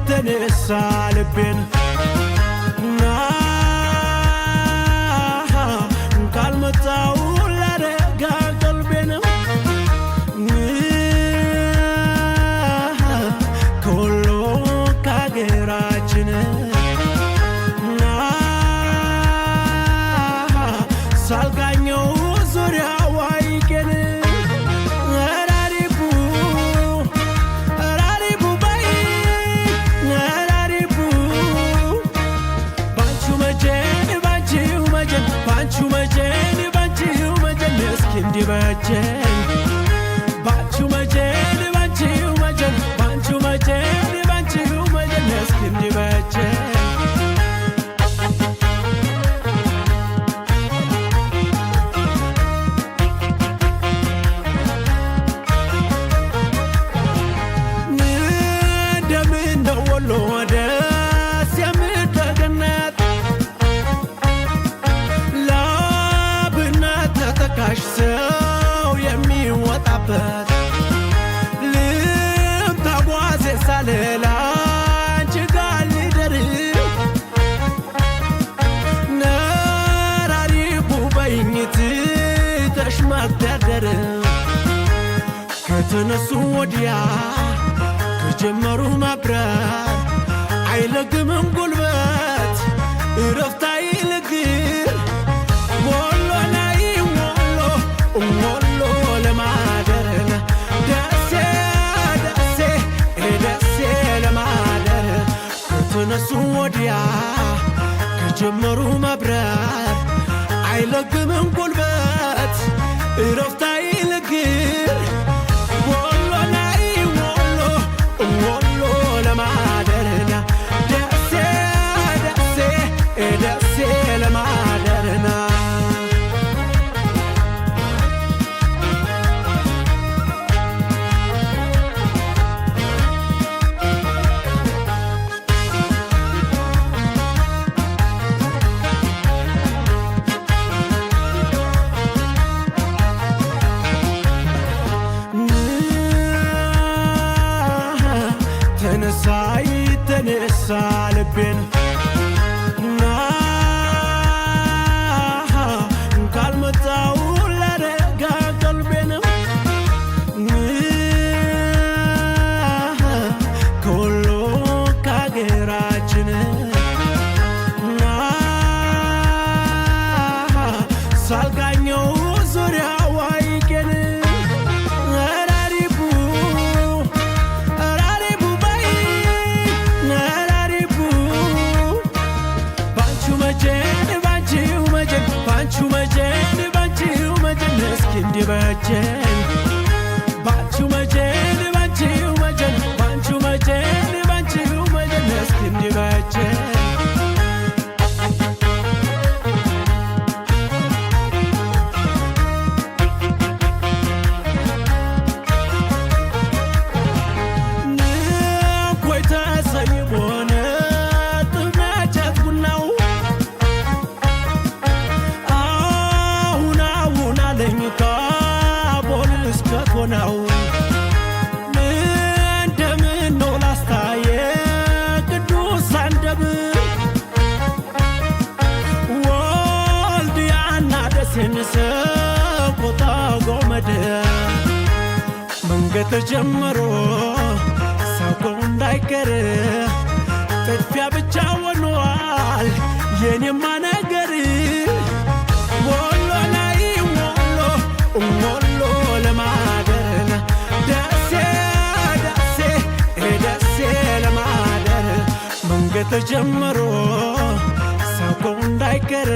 ተነሳ ልቤን ካልመጣው ላረጋ ቀልቤን ከወሎ ከአገራችን ሳልቃኘው ዙሪያው አይቄን እንዲበጀን ባንቺው መጀን ባንቺው መጀን ባንቺው መጀን ባንቺው መጀን እስኪ እንዲበጀን እንደምነው ወሎ ደስ የምትገነት ላብነት ተጠቃሽ ልም ተጓዜ ሳልል አንቺ ጋር ልደር ነራሪቡ በይኝ ትተሽ መግደርደር ከተነሱ ወዲያ ከጀመሩ ማብረር አይለግምም ጉልበት እረፍት አይልግር ወሎ ላይ ወሎ ለማደር ደሴ ለማደር ከተነሱ ወዲያ ከጀመሩ መብረር አይለግምም ጉልበት እረፍት አይልግር ወሎ ላይ ወሎ ለማደር ደሴ ለማደርና ተነሳ ልቤን ካልመጣው ላረጋ ቀልቤን ከወሎ ከአገራችን ሳልቃኘው ዙሪያው አይቄን እንዲበጀን ባንቺው መጀን ባንቺው መጀን ባንቺው መጀን ባንቺው መጀን እስኪ እንዲበጀን ንኮይ ተሰይቦን ጥመጨት ቡናው አሁን አለኝ ነው እንደምነው ላስታየ ቅዱሳን ደብር ወልድያና ደሴን ሰቆጣ ጎመድ መንገድ ተጀምሮ ሰው እንዳይቀር ጥድፊያ ብቻ ሆኗል የኔማ ነገር ወሎ ላይ ወሎ ለማደር ደሴ ለማደር መንገድ ተጀምሮ ሰው እንዳይቀር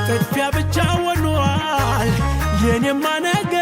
ጥድፊያ ብቻ ሆኗል የኔማ ነገር